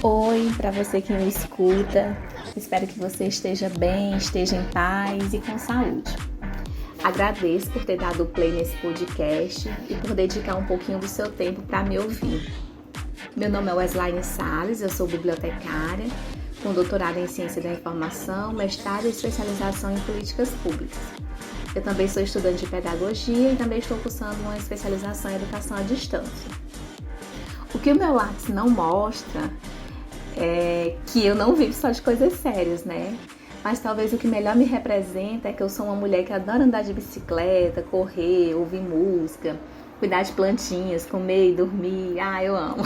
Oi, para você que me escuta, espero que você esteja bem, esteja em paz e com saúde. Agradeço por ter dado play nesse podcast e por dedicar um pouquinho do seu tempo para me ouvir. Meu nome é Weslaine Salles, eu sou bibliotecária, com doutorado em Ciência da Informação, mestrado e especialização em Políticas Públicas. Eu também sou estudante de Pedagogia e também estou cursando uma especialização em Educação à Distância. O que o meu Lattes não mostra é que eu não vivo só de coisas sérias, né? Mas talvez o que melhor me representa é que eu sou uma mulher que adora andar de bicicleta, correr, ouvir música, cuidar de plantinhas, comer e dormir. Eu amo.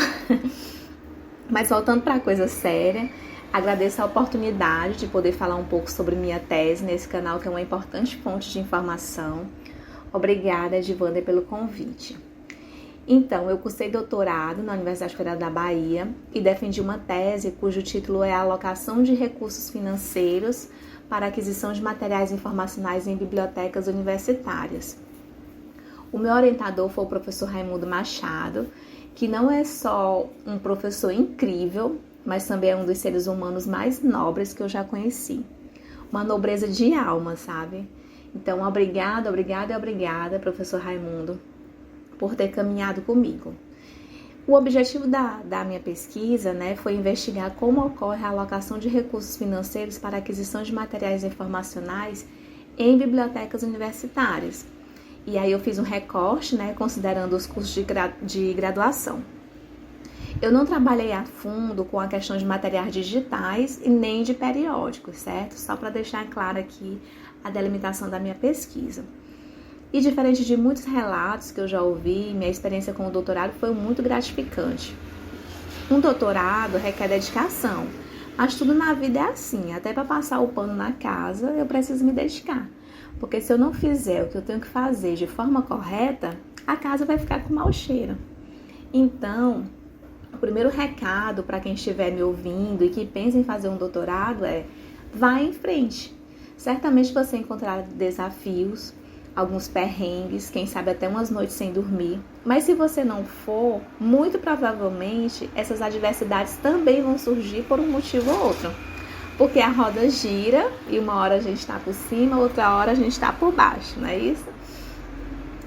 Mas voltando para a coisa séria, agradeço a oportunidade de poder falar um pouco sobre minha tese nesse canal, que é uma importante fonte de informação. Obrigada, Edvander, pelo convite. Então, eu cursei doutorado na Universidade Federal da Bahia e defendi uma tese cujo título é Alocação de Recursos Financeiros para Aquisição de Materiais Informacionais em Bibliotecas Universitárias. O meu orientador foi o professor Raimundo Machado, que não é só um professor incrível, mas também é um dos seres humanos mais nobres que eu já conheci. Uma nobreza de alma, sabe? Então, obrigada, professor Raimundo, por ter caminhado comigo. O objetivo da minha pesquisa, foi investigar como ocorre a alocação de recursos financeiros para a aquisição de materiais informacionais em bibliotecas universitárias. E aí eu fiz um recorte, considerando os cursos de graduação. Eu não trabalhei a fundo com a questão de materiais digitais e nem de periódicos, certo? Só para deixar claro aqui a delimitação da minha pesquisa. E diferente de muitos relatos que eu já ouvi, minha experiência com o doutorado foi muito gratificante. Um doutorado requer dedicação, mas tudo na vida é assim, até para passar o pano na casa eu preciso me dedicar. Porque se eu não fizer o que eu tenho que fazer de forma correta, a casa vai ficar com mau cheiro. Então, o primeiro recado para quem estiver me ouvindo e que pensa em fazer um doutorado é: vá em frente. Certamente você encontrará desafios, alguns perrengues, quem sabe até umas noites sem dormir. Mas se você não for, muito provavelmente essas adversidades também vão surgir por um motivo ou outro. Porque a roda gira e uma hora a gente está por cima, outra hora a gente está por baixo, não é isso?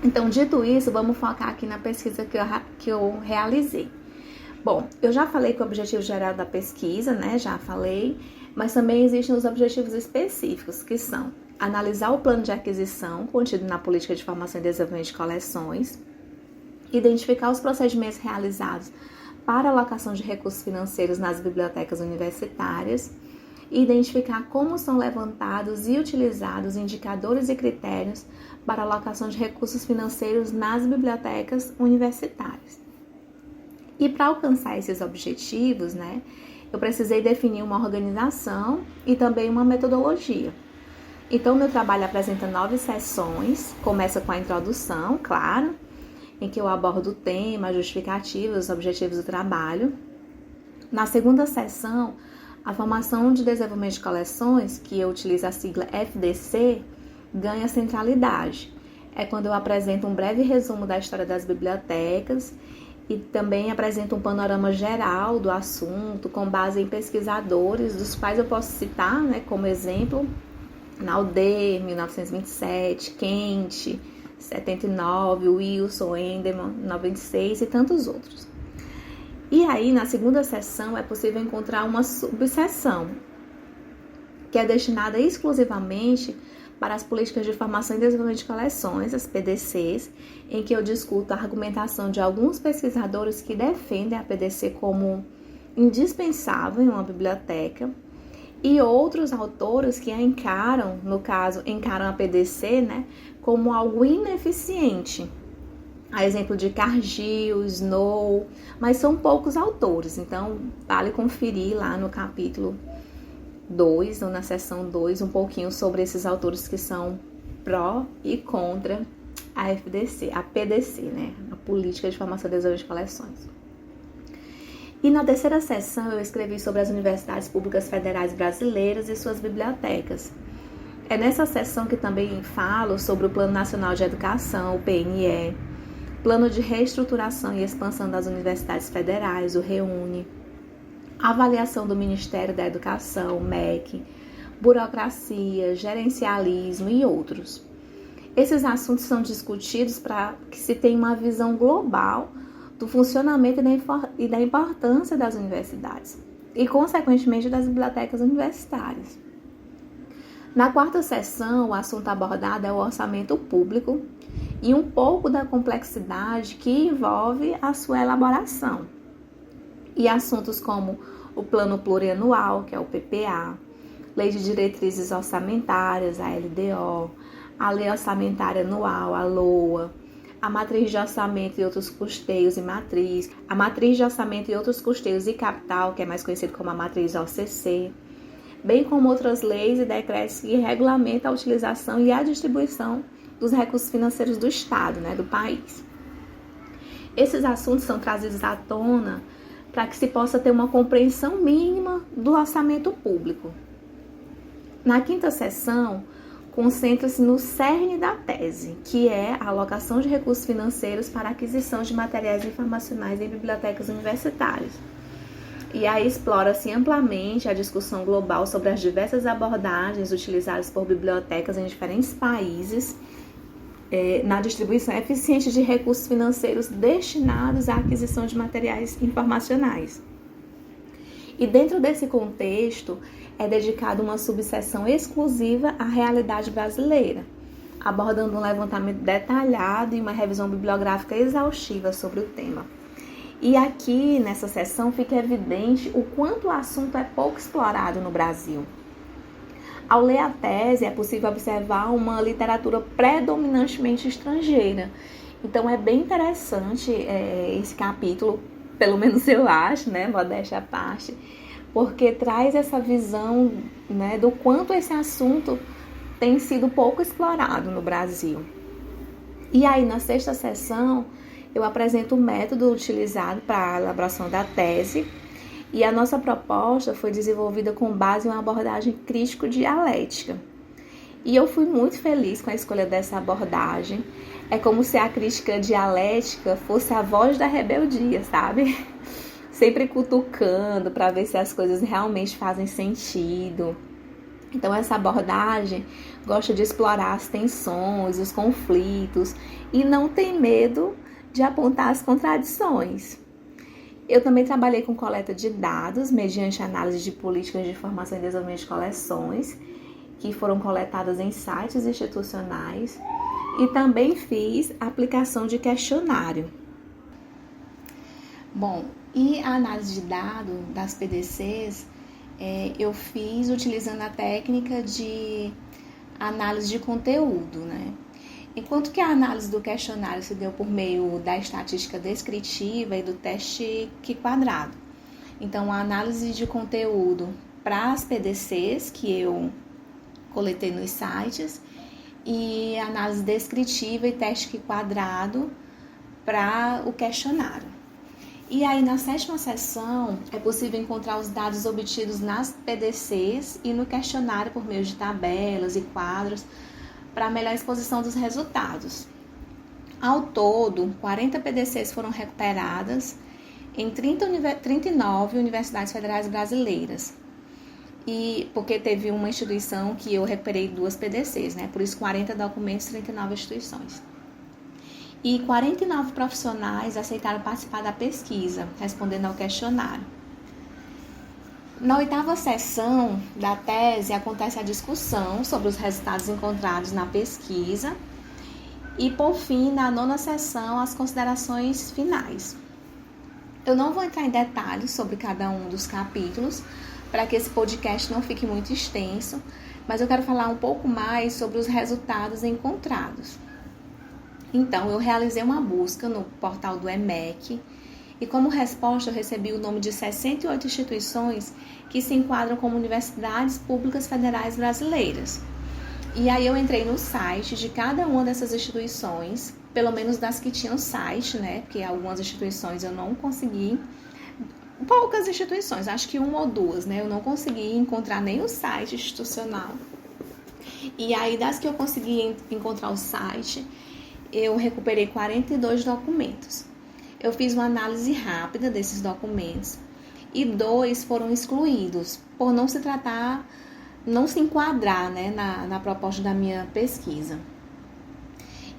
Então, dito isso, vamos focar aqui na pesquisa que eu realizei. Bom, eu já falei que o objetivo geral da pesquisa, já falei, mas também existem os objetivos específicos, que são analisar o plano de aquisição contido na Política de Formação e Desenvolvimento de Coleções, identificar os procedimentos realizados para alocação de recursos financeiros nas bibliotecas universitárias e identificar como são levantados e utilizados indicadores e critérios para alocação de recursos financeiros nas bibliotecas universitárias. E para alcançar esses objetivos, eu precisei definir uma organização e também uma metodologia. Então, meu trabalho apresenta 9 sessões, começa com a introdução, claro, em que eu abordo o tema, a justificativa, os objetivos do trabalho. Na segunda sessão, a formação de desenvolvimento de coleções, que eu utilizo a sigla FDC, ganha centralidade. É quando eu apresento um breve resumo da história das bibliotecas e também apresento um panorama geral do assunto, com base em pesquisadores, dos quais eu posso citar, como exemplo, Nalder, 1927, Kent, 79, Wilson, Enderman, 96 e tantos outros. E aí, na segunda sessão, é possível encontrar uma subseção, que é destinada exclusivamente para as políticas de formação e desenvolvimento de coleções, as PDCs, em que eu discuto a argumentação de alguns pesquisadores que defendem a PDC como indispensável em uma biblioteca, e outros autores que encaram a PDC, como algo ineficiente. a exemplo de Cargill, Snow, mas são poucos autores, então vale conferir lá no capítulo 2, ou na seção 2, um pouquinho sobre esses autores que são pró e contra a PDC, né? A Política de Formação e Desenvolvimento de Coleções. E na terceira seção eu escrevi sobre as universidades públicas federais brasileiras e suas bibliotecas. É nessa seção que também falo sobre o Plano Nacional de Educação, o PNE, Plano de Reestruturação e Expansão das Universidades Federais, o REUNE, avaliação do Ministério da Educação, o MEC, burocracia, gerencialismo e outros. Esses assuntos são discutidos para que se tenha uma visão global do funcionamento e da importância das universidades e, consequentemente, das bibliotecas universitárias. Na quarta seção, o assunto abordado é o orçamento público e um pouco da complexidade que envolve a sua elaboração. E assuntos como o Plano Plurianual, que é o PPA, Lei de Diretrizes Orçamentárias, a LDO, a Lei Orçamentária Anual, a LOA, a Matriz de Orçamento e Outros Custeios e Matriz, a Matriz de Orçamento e Outros Custeios e Capital, que é mais conhecido como a Matriz OCC, bem como outras leis e decretos que regulamentam a utilização e a distribuição dos recursos financeiros do Estado, do país. Esses assuntos são trazidos à tona para que se possa ter uma compreensão mínima do orçamento público. Na quinta seção, concentra-se no cerne da tese, que é a alocação de recursos financeiros para a aquisição de materiais informacionais em bibliotecas universitárias. E aí explora-se amplamente a discussão global sobre as diversas abordagens utilizadas por bibliotecas em diferentes países na distribuição eficiente de recursos financeiros destinados à aquisição de materiais informacionais. E dentro desse contexto, é dedicada uma subseção exclusiva à realidade brasileira, abordando um levantamento detalhado e uma revisão bibliográfica exaustiva sobre o tema. E aqui, nessa seção, fica evidente o quanto o assunto é pouco explorado no Brasil. Ao ler a tese, é possível observar uma literatura predominantemente estrangeira. Então, é bem interessante esse capítulo, pelo menos eu acho, modéstia à parte, porque traz essa visão do quanto esse assunto tem sido pouco explorado no Brasil. E aí, na sexta seção, eu apresento o método utilizado para a elaboração da tese, e a nossa proposta foi desenvolvida com base em uma abordagem crítico-dialética. E eu fui muito feliz com a escolha dessa abordagem. É como se a crítica dialética fosse a voz da rebeldia, sabe? Sempre cutucando para ver se as coisas realmente fazem sentido. Então, essa abordagem gosta de explorar as tensões, os conflitos e não tem medo de apontar as contradições. Eu também trabalhei com coleta de dados mediante análise de políticas de formação e desenvolvimento de coleções que foram coletadas em sites institucionais e também fiz aplicação de questionário. Bom, e a análise de dados das PDCs eu fiz utilizando a técnica de análise de conteúdo, Enquanto que a análise do questionário se deu por meio da estatística descritiva e do teste Q-quadrado. Então, a análise de conteúdo para as PDCs que eu coletei nos sites e análise descritiva e teste Q-quadrado para o questionário. E aí, na sétima seção, é possível encontrar os dados obtidos nas PDCs e no questionário por meio de tabelas e quadros para a melhor exposição dos resultados. Ao todo, 40 PDCs foram recuperadas em 39 universidades federais brasileiras. E porque teve uma instituição que eu recuperei 2 PDCs, por isso 40 documentos, 39 instituições. E 49 profissionais aceitaram participar da pesquisa, respondendo ao questionário. Na oitava seção da tese acontece a discussão sobre os resultados encontrados na pesquisa e, por fim, na nona seção, as considerações finais. Eu não vou entrar em detalhes sobre cada um dos capítulos para que esse podcast não fique muito extenso, mas eu quero falar um pouco mais sobre os resultados encontrados. Então, eu realizei uma busca no portal do EMEC e, como resposta, eu recebi o nome de 68 instituições que se enquadram como universidades públicas federais brasileiras. E aí eu entrei no site de cada uma dessas instituições, pelo menos das que tinham site, né? Porque algumas instituições eu não consegui, poucas instituições, acho que uma ou duas, né? Eu não consegui encontrar nem o site institucional. E aí, das que eu consegui encontrar o site, eu recuperei 42 documentos. Eu fiz uma análise rápida desses documentos e 2 foram excluídos por não se tratar, não se enquadrar, né, na proposta da minha pesquisa.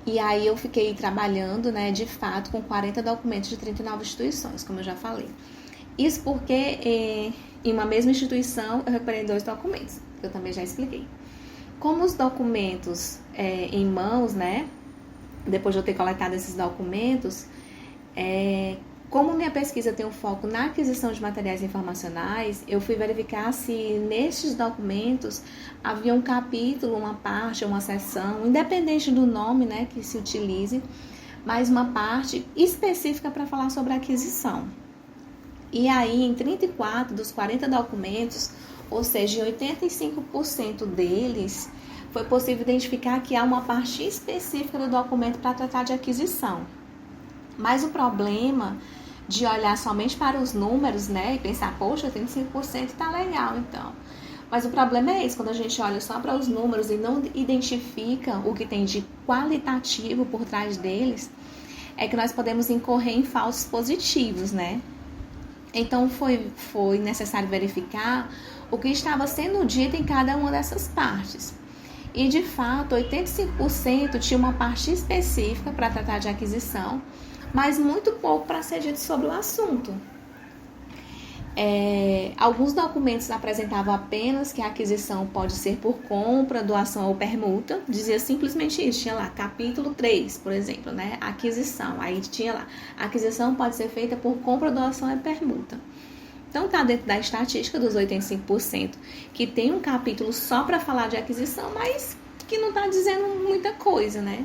E aí eu fiquei trabalhando, né, de fato, com 40 documentos de 39 instituições, como eu já falei. Isso porque em uma mesma instituição eu recuperei 2 documentos, que eu também já expliquei. Como os documentos em mãos, né, depois de eu ter coletado esses documentos, como minha pesquisa tem um foco na aquisição de materiais informacionais, eu fui verificar se nestes documentos havia um capítulo, uma parte, uma seção, independente do nome, né, que se utilize, mas uma parte específica para falar sobre a aquisição. E aí, em 34 dos 40 documentos, ou seja, em 85% deles, foi possível identificar que há uma parte específica do documento para tratar de aquisição. Mas o problema de olhar somente para os números, né, e pensar, poxa, 35% está legal, então. Mas o problema é esse, quando a gente olha só para os números e não identifica o que tem de qualitativo por trás deles, é que nós podemos incorrer em falsos positivos, né? Então, foi necessário verificar o que estava sendo dito em cada uma dessas partes. E, de fato, 85% tinha uma parte específica para tratar de aquisição, mas muito pouco para ser dito sobre o assunto. Alguns documentos apresentavam apenas que a aquisição pode ser por compra, doação ou permuta. Dizia simplesmente isso. Tinha lá, capítulo 3, por exemplo, né? Aquisição. Aí tinha lá, a aquisição pode ser feita por compra, doação ou permuta. Então, está dentro da estatística dos 85%, que tem um capítulo só para falar de aquisição, mas que não está dizendo muita coisa, né?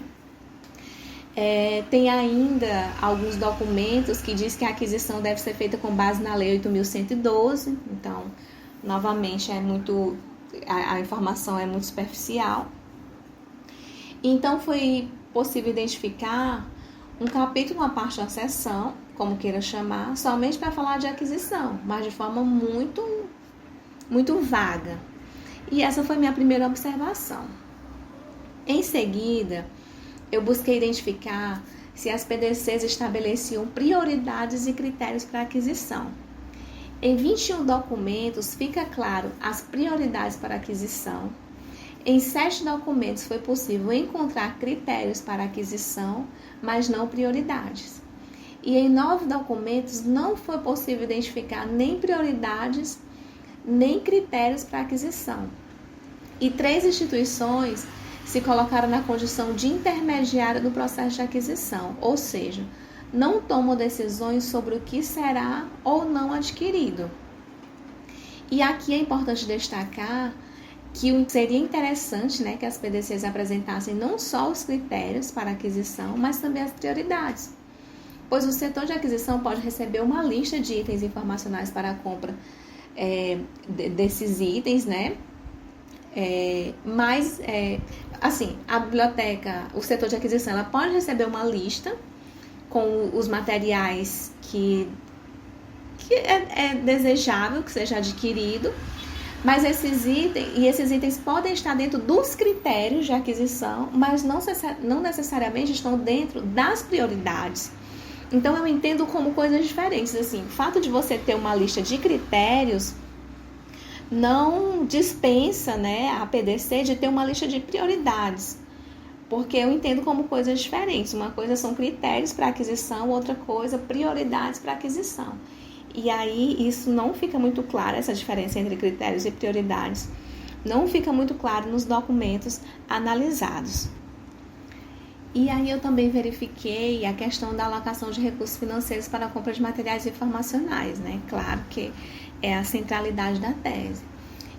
Tem ainda alguns documentos que diz que a aquisição deve ser feita com base na Lei 8.112. Então, novamente, a informação é muito superficial. Então, foi possível identificar um capítulo, uma parte da seção, como queira chamar, somente para falar de aquisição, mas de forma muito, muito vaga. E essa foi minha primeira observação. Em seguida, eu busquei identificar se as PDCs estabeleciam prioridades e critérios para aquisição. Em 21 documentos fica claro as prioridades para aquisição. Em 7 documentos foi possível encontrar critérios para aquisição, mas não prioridades. E em 9 documentos não foi possível identificar nem prioridades, nem critérios para aquisição. E 3 instituições se colocaram na condição de intermediária do processo de aquisição, ou seja, não tomam decisões sobre o que será ou não adquirido. E aqui é importante destacar que seria interessante, né, que as PDCs apresentassem não só os critérios para aquisição, mas também as prioridades, pois o setor de aquisição pode receber uma lista de itens informacionais para a compra desses itens, né? Assim, a biblioteca, o setor de aquisição, ela pode receber uma lista com os materiais que é desejável que seja adquirido, mas esses itens podem estar dentro dos critérios de aquisição, mas não necessariamente estão dentro das prioridades. Então, eu entendo como coisas diferentes. Assim, o fato de você ter uma lista de critérios não dispensa, né, a PDC de ter uma lista de prioridades, porque eu entendo como coisas diferentes. Uma coisa são critérios para aquisição, outra coisa, prioridades para aquisição. E aí, isso não fica muito claro, essa diferença entre critérios e prioridades, não fica muito claro nos documentos analisados. E aí, eu também verifiquei a questão da alocação de recursos financeiros para a compra de materiais informacionais, né? Claro que é a centralidade da tese.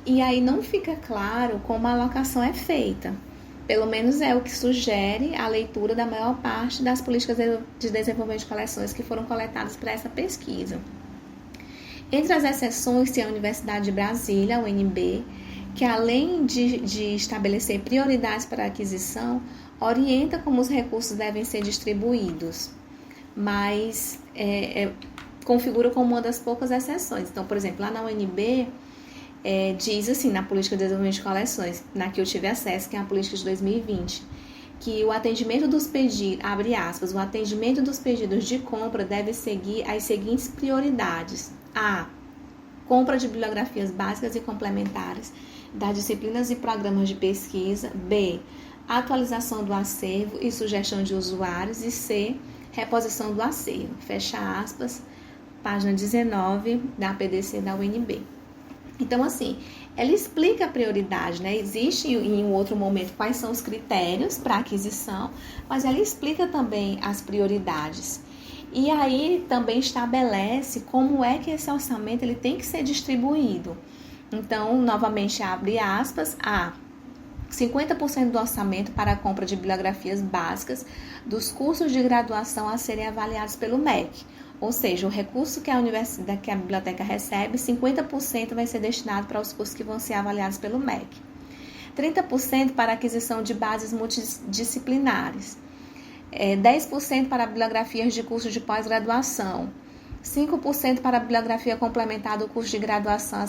E aí, não fica claro como a alocação é feita. Pelo menos é o que sugere a leitura da maior parte das políticas de desenvolvimento de coleções que foram coletadas para essa pesquisa. Entre as exceções tem a Universidade de Brasília, a UNB, que além de estabelecer prioridades para a aquisição, orienta como os recursos devem ser distribuídos, mas configura como uma das poucas exceções. Então, por exemplo, lá na UNB, diz assim, na política de desenvolvimento de coleções, na que eu tive acesso, que é a política de 2020, que o atendimento dos pedidos, abre aspas, o atendimento dos pedidos de compra deve seguir as seguintes prioridades. A. Compra de bibliografias básicas e complementares das disciplinas e programas de pesquisa. B. Atualização do acervo e sugestão de usuários. E C. Reposição do acervo. Fecha aspas, página 19 da PDC da UNB. Então, assim, ela explica a prioridade, né? Existe em um outro momento quais são os critérios para aquisição, mas ela explica também as prioridades. E aí também estabelece como é que esse orçamento ele tem que ser distribuído. Então, novamente, abre aspas, a 50% do orçamento para a compra de bibliografias básicas dos cursos de graduação a serem avaliados pelo MEC. Ou seja, o recurso que a biblioteca recebe, 50% vai ser destinado para os cursos que vão ser avaliados pelo MEC. 30% para a aquisição de bases multidisciplinares. 10% para bibliografias de cursos de pós-graduação. 5% para a bibliografia complementar do curso de graduação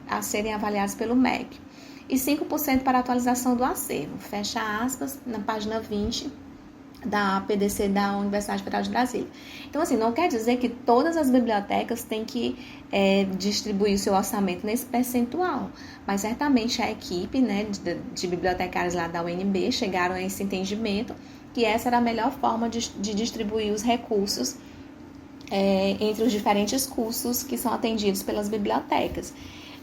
a serem avaliados pelo MEC. E 5% para a atualização do acervo. Fecha aspas, na página 20 da PDC da Universidade Federal de Brasília. Então, assim, não quer dizer que todas as bibliotecas têm que distribuir o seu orçamento nesse percentual, mas certamente a equipe, né, de bibliotecários lá da UNB chegaram a esse entendimento que essa era a melhor forma de distribuir os recursos entre os diferentes cursos que são atendidos pelas bibliotecas.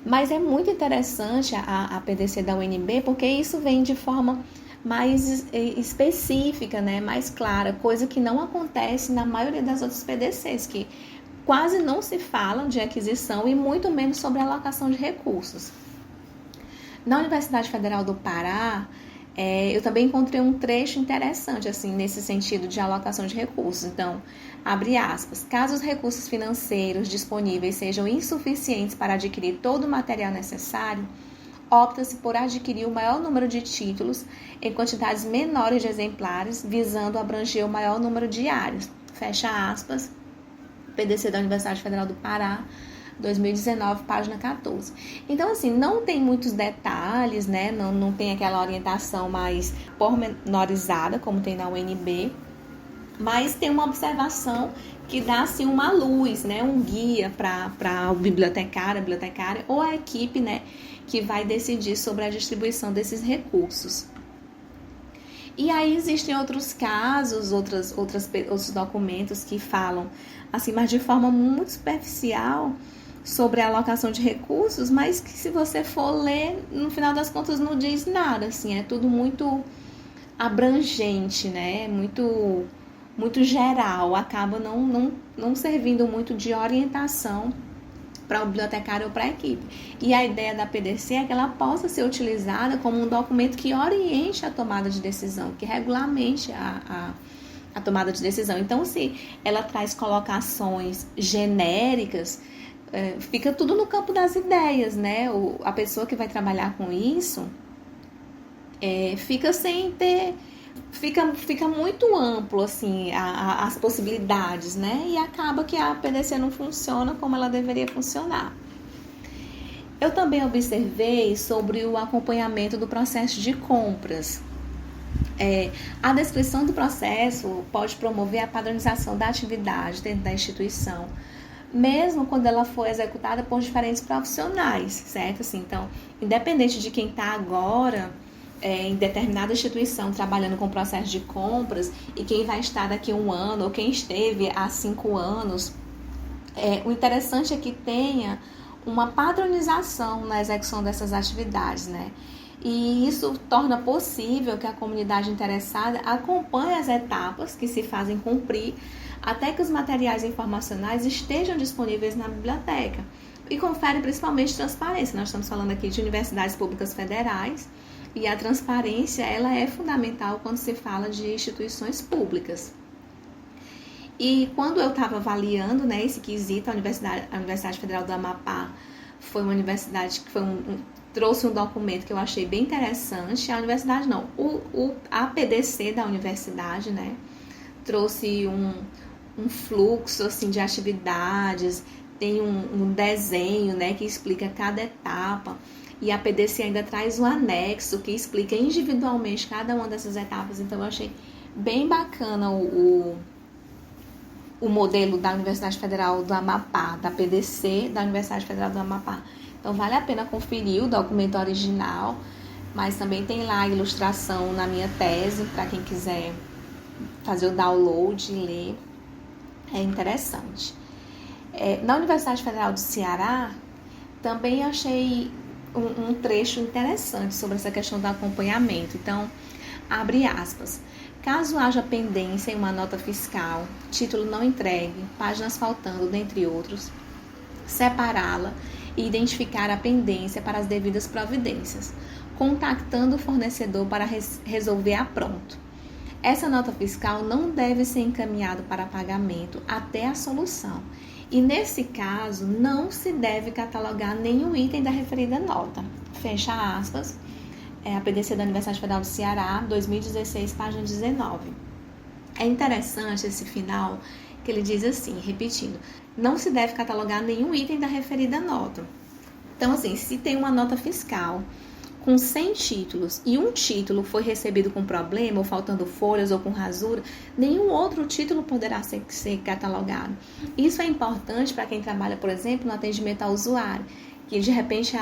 Mas é muito interessante a PDC da UNB, porque isso vem de forma mais específica, né, mais clara, coisa que não acontece na maioria das outras PDCs, que quase não se fala de aquisição e muito menos sobre alocação de recursos. Na Universidade Federal do Pará, eu também encontrei um trecho interessante, assim, nesse sentido de alocação de recursos. Então, abre aspas, caso os recursos financeiros disponíveis sejam insuficientes para adquirir todo o material necessário, opta-se por adquirir o maior número de títulos em quantidades menores de exemplares, visando abranger o maior número de áreas. Fecha aspas, PDC da Universidade Federal do Pará, 2019, página 14. Então, assim, não tem muitos detalhes, né? Não tem aquela orientação mais pormenorizada, como tem na UNB, mas tem uma observação que dá, assim, uma luz, né? Um guia para o bibliotecário, a bibliotecária ou a equipe, né? Que vai decidir sobre a distribuição desses recursos. E aí existem outros casos, outros documentos que falam, assim, mas de forma muito superficial sobre a alocação de recursos, mas que se você for ler, no final das contas não diz nada, assim, é tudo muito abrangente, né? Muito geral, acaba não servindo muito de orientação para o bibliotecário ou para a equipe. E a ideia da PDC é que ela possa ser utilizada como um documento que oriente a tomada de decisão, que regulamente a tomada de decisão. Então, se ela traz colocações genéricas, fica tudo no campo das ideias, né? A pessoa que vai trabalhar com isso fica sem ter... Fica muito amplo, assim, as possibilidades, né? E acaba que a PDC não funciona como ela deveria funcionar. Eu também observei sobre o acompanhamento do processo de compras. A descrição do processo pode promover a padronização da atividade dentro da instituição, mesmo quando ela for executada por diferentes profissionais, certo? Assim, então, independente de quem está agora em determinada instituição trabalhando com processo de compras e quem vai estar daqui a 1 ano ou quem esteve há 5 anos, o interessante é que tenha uma padronização na execução dessas atividades, né? E isso torna possível que a comunidade interessada acompanhe as etapas que se fazem cumprir até que os materiais informacionais estejam disponíveis na biblioteca. E confere principalmente transparência. Nós estamos falando aqui de universidades públicas federais, E a transparência, ela é fundamental quando se fala de instituições públicas. E quando eu estava avaliando, né, esse quesito, a Universidade Federal do Amapá foi uma universidade que trouxe um documento que eu achei bem interessante. A universidade não, a PDC da universidade, né, trouxe um fluxo assim, de atividades, tem um desenho, né, que explica cada etapa. E a PDC ainda traz um anexo que explica individualmente cada uma dessas etapas. Então eu achei bem bacana o modelo da Universidade Federal do Amapá, da PDC da Universidade Federal do Amapá. Então vale a pena conferir o documento original, mas também tem lá a ilustração na minha tese, para quem quiser fazer o download e ler. É interessante. Na Universidade Federal do Ceará, também achei um trecho interessante sobre essa questão do acompanhamento. Então, abre aspas. Caso haja pendência em uma nota fiscal, título não entregue, páginas faltando, dentre outros, separá-la e identificar a pendência para as devidas providências, contactando o fornecedor para resolver a pronto. Essa nota fiscal não deve ser encaminhada para pagamento até a solução. E nesse caso, não se deve catalogar nenhum item da referida nota. Fecha aspas. A PDC da Universidade Federal do Ceará, 2016, página 19. É interessante esse final, que ele diz assim, repetindo, não se deve catalogar nenhum item da referida nota. Então, assim, se tem uma nota fiscal com 100 títulos e um título foi recebido com problema, ou faltando folhas, ou com rasura, nenhum outro título poderá ser catalogado. Isso é importante para quem trabalha, por exemplo, no atendimento ao usuário, que de repente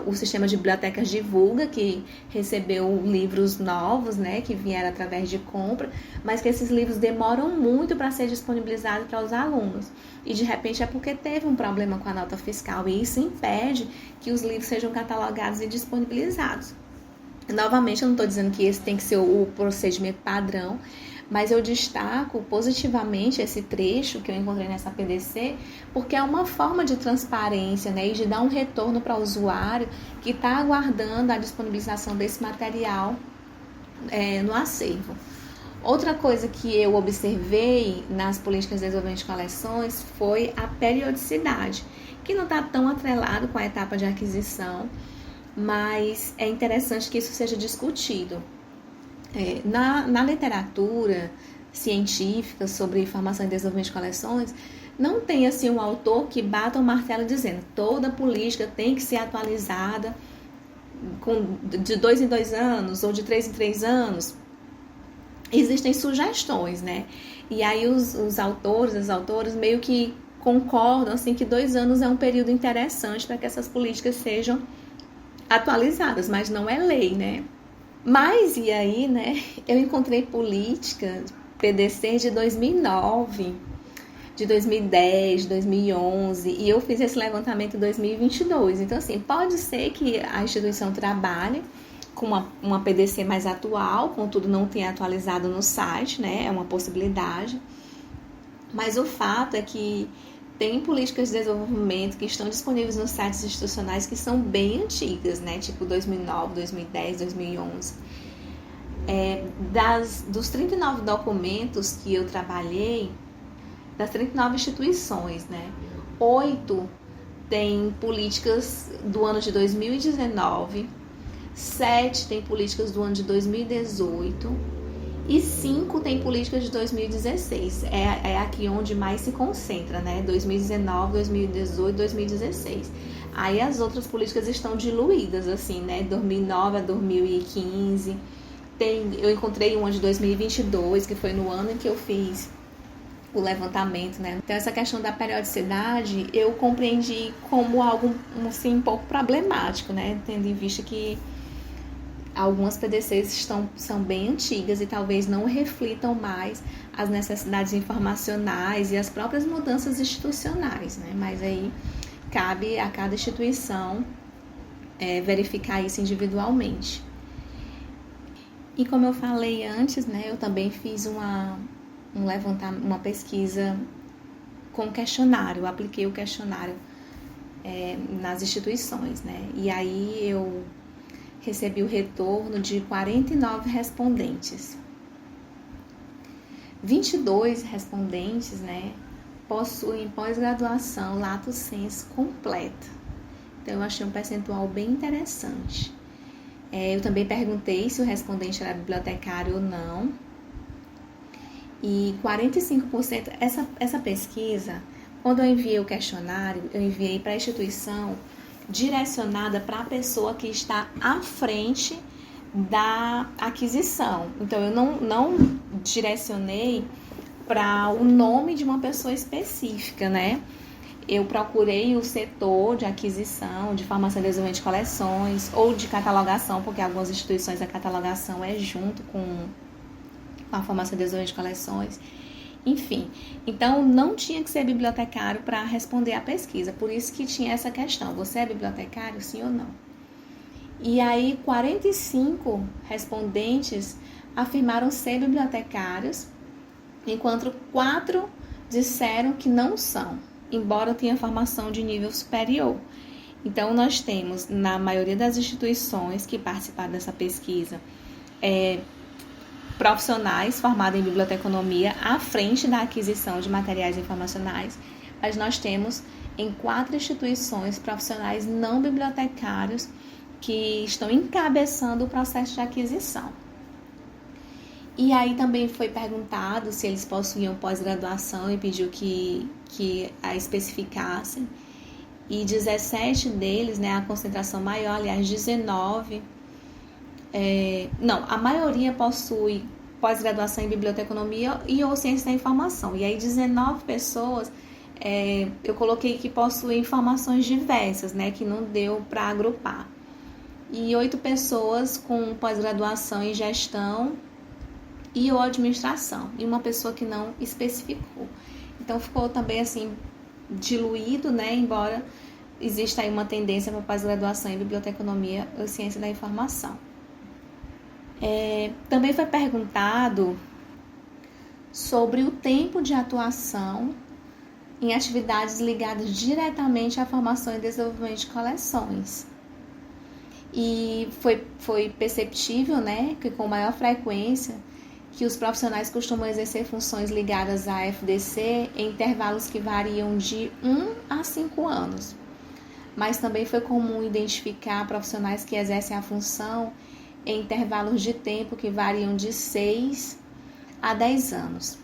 o sistema de bibliotecas divulga que recebeu livros novos, né, que vieram através de compra, mas que esses livros demoram muito para ser disponibilizados para os alunos. E de repente é porque teve um problema com a nota fiscal e isso impede que os livros sejam catalogados e disponibilizados. Novamente, eu não estou dizendo que esse tem que ser o procedimento padrão, mas eu destaco positivamente esse trecho que eu encontrei nessa PDC, porque é uma forma de transparência, né, e de dar um retorno para o usuário que está aguardando a disponibilização desse material no acervo. Outra coisa que eu observei nas políticas de desenvolvimento de coleções foi a periodicidade, que não está tão atrelado com a etapa de aquisição, mas é interessante que isso seja discutido. Na literatura científica sobre formação e desenvolvimento de coleções, não tem assim um autor que bata o martelo dizendo toda política tem que ser atualizada de 2 em 2 anos ou de 3 em 3 anos. Existem sugestões, né? E aí os autores, as autoras meio que concordam assim, que 2 anos é um período interessante para que essas políticas sejam atualizadas, mas não é lei, né? Mas, e aí, né, eu encontrei políticas PDC de 2009, de 2010, 2011, e eu fiz esse levantamento em 2022. Então, assim, pode ser que a instituição trabalhe com uma PDC mais atual, contudo não tenha atualizado no site, né, é uma possibilidade. Mas o fato é que tem políticas de desenvolvimento que estão disponíveis nos sites institucionais que são bem antigas, né? Tipo 2009, 2010, 2011. Dos 39 documentos que eu trabalhei, das 39 instituições, né? 8 têm políticas do ano de 2019, 7 têm políticas do ano de 2018, e 5 tem políticas de 2016. É aqui onde mais se concentra, né? 2019, 2018, 2016. Aí as outras políticas estão diluídas, assim, né? 2009 a 2015. Eu encontrei uma de 2022, que foi no ano em que eu fiz o levantamento, né? Então, essa questão da periodicidade, eu compreendi como algo, assim, um pouco problemático, né? Tendo em vista que algumas PDCs são bem antigas e talvez não reflitam mais as necessidades informacionais e as próprias mudanças institucionais, né? Mas aí cabe a cada instituição verificar isso individualmente. E como eu falei antes, né, eu também fiz uma pesquisa com questionário, eu apliquei o questionário nas instituições, né? E aí eu recebi o retorno de 49 respondentes. 22 respondentes, né, possuem pós-graduação lato sensu completa. Então, eu achei um percentual bem interessante. Eu também perguntei se o respondente era bibliotecário ou não. E 45%, essa pesquisa, quando eu enviei o questionário, eu enviei para a instituição direcionada para a pessoa que está à frente da aquisição. Então, eu não direcionei para o nome de uma pessoa específica, né? Eu procurei o setor de aquisição, de formação e desenvolvimento de coleções ou de catalogação, porque algumas instituições a catalogação é junto com a formação e desenvolvimento de coleções. Enfim, então não tinha que ser bibliotecário para responder à pesquisa, por isso que tinha essa questão, você é bibliotecário, sim ou não? E aí 45 respondentes afirmaram ser bibliotecários, enquanto 4 disseram que não são, embora tenha formação de nível superior. Então, nós temos, na maioria das instituições que participaram dessa pesquisa, profissionais formados em biblioteconomia à frente da aquisição de materiais informacionais, mas nós temos em 4 instituições profissionais não bibliotecários que estão encabeçando o processo de aquisição. E aí também foi perguntado se eles possuíam pós-graduação e pediu que a especificassem. E 17 deles, né, a concentração maior, aliás, 19, a maioria possui pós-graduação em biblioteconomia e ou ciência da informação. E aí 19 pessoas, eu coloquei que possuem informações diversas, né, que não deu para agrupar. E 8 pessoas com pós-graduação em gestão e ou administração, e uma pessoa que não especificou. Então ficou também assim diluído, né, embora exista aí uma tendência para pós-graduação em biblioteconomia ou ciência da informação. Também foi perguntado sobre o tempo de atuação em atividades ligadas diretamente à formação e desenvolvimento de coleções. E foi perceptível, né, que com maior frequência que os profissionais costumam exercer funções ligadas à FDC em intervalos que variam de 1 a 5 anos. Mas também foi comum identificar profissionais que exercem a função em intervalos de tempo que variam de 6 a 10 anos.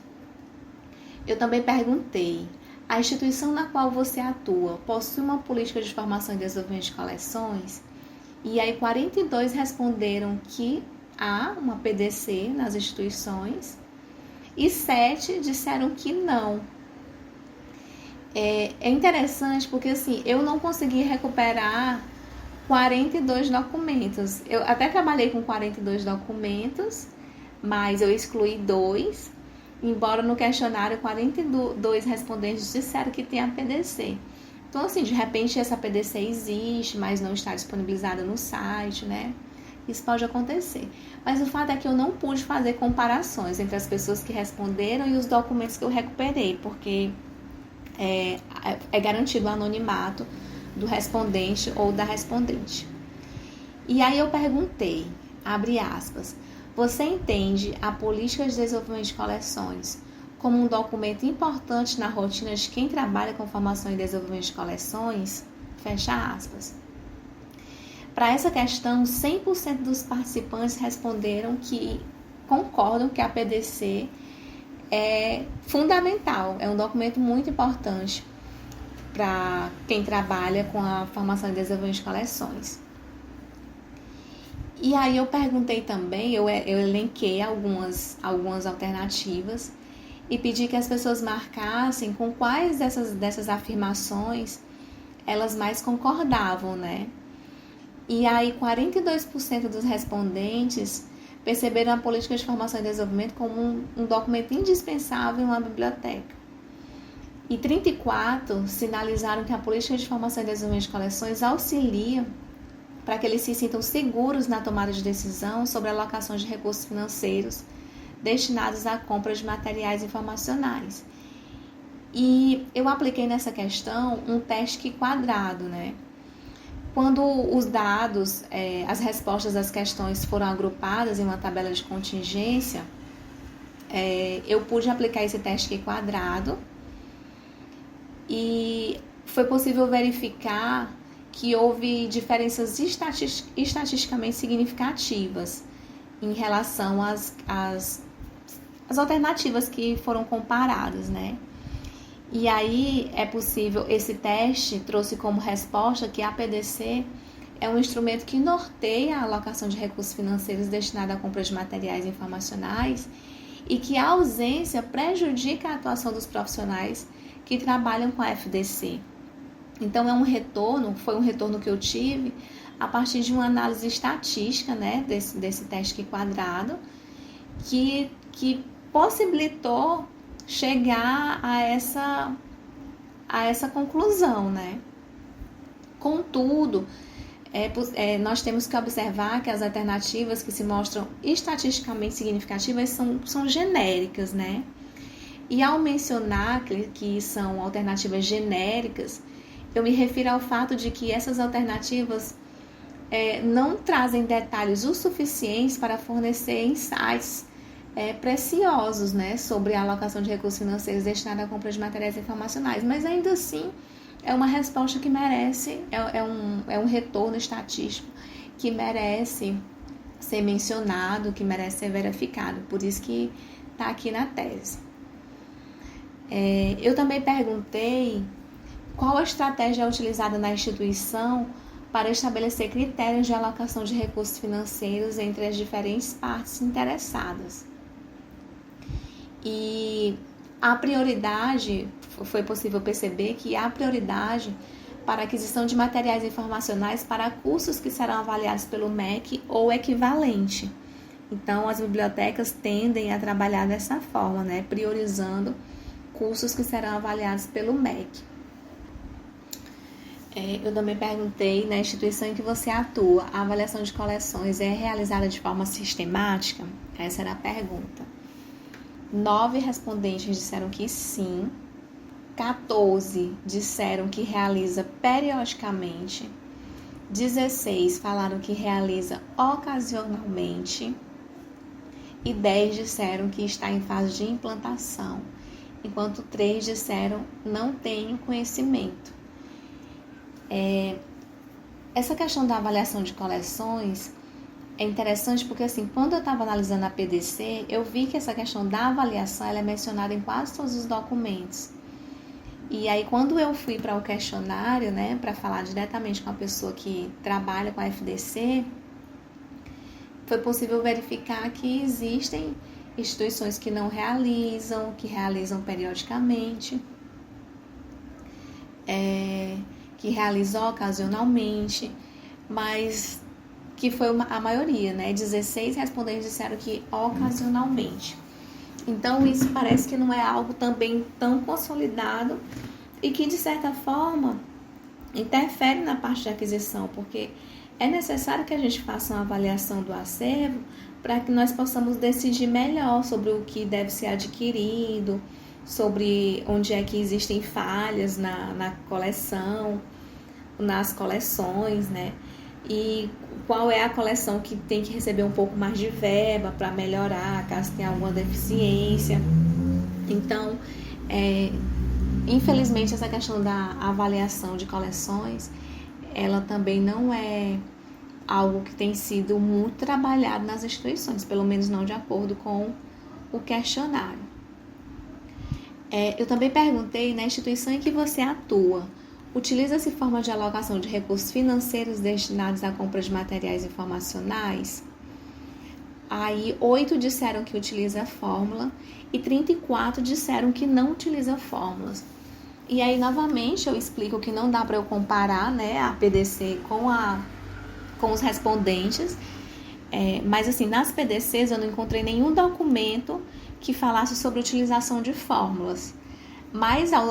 Eu também perguntei, a instituição na qual você atua possui uma política de formação e desenvolvimento de coleções? E aí 42 responderam que há uma PDC nas instituições e 7 disseram que não. É interessante porque assim, eu não consegui recuperar 42 documentos. Eu até trabalhei com 42 documentos, mas eu excluí 2, embora no questionário 42 respondentes disseram que tem a PDC. Então assim, de repente essa PDC existe, mas não está disponibilizada no site, né? Isso pode acontecer. Mas o fato é que eu não pude fazer comparações entre as pessoas que responderam e os documentos que eu recuperei, porque é garantido o anonimato do respondente ou da respondente. E aí eu perguntei, abre aspas, você entende a política de desenvolvimento de coleções como um documento importante na rotina de quem trabalha com formação e desenvolvimento de coleções? Fecha aspas. Para essa questão, 100% dos participantes responderam que concordam que a PDC é fundamental, é um documento muito importante para quem trabalha com a formação e desenvolvimento de coleções. E aí eu perguntei também, eu elenquei algumas alternativas e pedi que as pessoas marcassem com quais dessas afirmações elas mais concordavam, né? E aí 42% dos respondentes perceberam a política de formação e desenvolvimento como um documento indispensável em uma biblioteca. E 34% sinalizaram que a política de formação e desenvolvimento de coleções auxilia para que eles se sintam seguros na tomada de decisão sobre a alocação de recursos financeiros destinados à compra de materiais informacionais. E eu apliquei nessa questão um teste quadrado, né? Quando os dados, as respostas das questões foram agrupadas em uma tabela de contingência, eu pude aplicar esse teste Q quadrado e foi possível verificar que houve diferenças estatisticamente significativas em relação às alternativas que foram comparadas, né? E aí é possível, esse teste trouxe como resposta que a PDC é um instrumento que norteia a alocação de recursos financeiros destinada à compra de materiais informacionais e que a ausência prejudica a atuação dos profissionais que trabalham com a FDC. Então foi um retorno que eu tive a partir de uma análise estatística, né, desse teste Q quadrado, que possibilitou chegar a essa conclusão, né? Contudo, nós temos que observar que as alternativas que se mostram estatisticamente significativas são genéricas, né? E ao mencionar que são alternativas genéricas, eu me refiro ao fato de que essas alternativas não trazem detalhes o suficientes para fornecer insights preciosos, né, sobre a alocação de recursos financeiros destinados à compra de materiais informacionais, mas ainda assim é uma resposta que merece, é um retorno estatístico que merece ser mencionado, que merece ser verificado, por isso que está aqui na tese. Eu também perguntei qual a estratégia utilizada na instituição para estabelecer critérios de alocação de recursos financeiros entre as diferentes partes interessadas. E a prioridade, foi possível perceber que há prioridade para a aquisição de materiais informacionais para cursos que serão avaliados pelo MEC ou equivalente. Então, as bibliotecas tendem a trabalhar dessa forma, né, priorizando cursos que serão avaliados pelo MEC. Eu também perguntei, na instituição em que você atua, a avaliação de coleções é realizada de forma sistemática? Essa era a pergunta. 9 respondentes disseram que sim, 14 disseram que realiza periodicamente, 16 falaram que realiza ocasionalmente e 10 disseram que está em fase de implantação, enquanto 3 disseram não tenho conhecimento. Essa questão da avaliação de coleções é interessante porque, assim, quando eu estava analisando a PDC, eu vi que essa questão da avaliação ela é mencionada em quase todos os documentos. E aí, quando eu fui para o questionário, né, para falar diretamente com a pessoa que trabalha com a FDC, foi possível verificar que existem instituições que não realizam, que realizam periodicamente, que realizam ocasionalmente, mas que foi a maioria, né? 16 respondentes disseram que ocasionalmente. Então, isso parece que não é algo também tão consolidado e que, de certa forma, interfere na parte de aquisição, porque é necessário que a gente faça uma avaliação do acervo para que nós possamos decidir melhor sobre o que deve ser adquirido, sobre onde é que existem falhas na coleção, nas coleções, né? E qual é a coleção que tem que receber um pouco mais de verba para melhorar, caso tenha alguma deficiência. Então, infelizmente, essa questão da avaliação de coleções, ela também não é algo que tem sido muito trabalhado nas instituições, pelo menos não de acordo com o questionário. Eu também perguntei, na instituição em que você atua, utiliza-se forma de alocação de recursos financeiros destinados à compra de materiais informacionais? Aí, 8 disseram que utiliza a fórmula e 34 disseram que não utiliza fórmulas. E aí, novamente, eu explico que não dá para eu comparar, né, a PDC com os respondentes. Mas, assim, nas PDCs eu não encontrei nenhum documento que falasse sobre utilização de fórmulas. Mas ao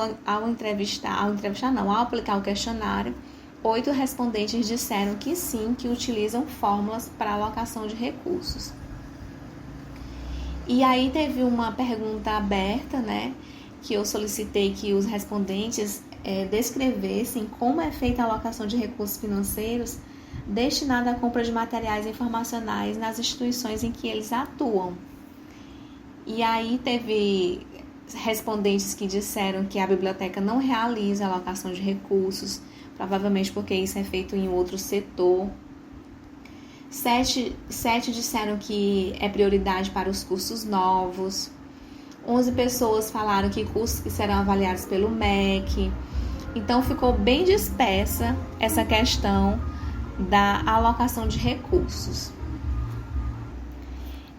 aplicar o questionário, 8 respondentes disseram que sim, que utilizam fórmulas para alocação de recursos. E aí teve uma pergunta aberta, né, que eu solicitei que os respondentes descrevessem como é feita a alocação de recursos financeiros destinados à compra de materiais informacionais nas instituições em que eles atuam. E aí teve respondentes que disseram que a biblioteca não realiza a alocação de recursos, provavelmente porque isso é feito em outro setor. 7 disseram que é prioridade para os cursos novos. 11 pessoas falaram que cursos que serão avaliados pelo MEC. Então, ficou bem dispersa essa questão da alocação de recursos.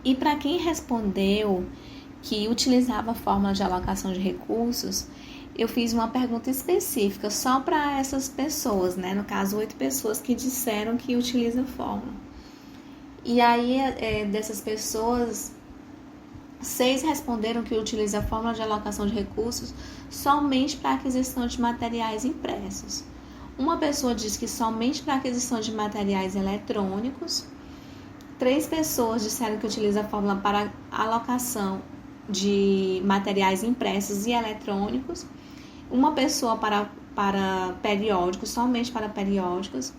E para quem respondeu que utilizava a fórmula de alocação de recursos, eu fiz uma pergunta específica só para essas pessoas, né? No caso, 8 pessoas que disseram que utilizam a fórmula. E aí, dessas pessoas, 6 responderam que utilizam a fórmula de alocação de recursos somente para aquisição de materiais impressos. Uma pessoa disse que somente para aquisição de materiais eletrônicos. 3 pessoas disseram que utilizam a fórmula para alocação de materiais impressos e eletrônicos. Uma pessoa para periódicos, somente para periódicos.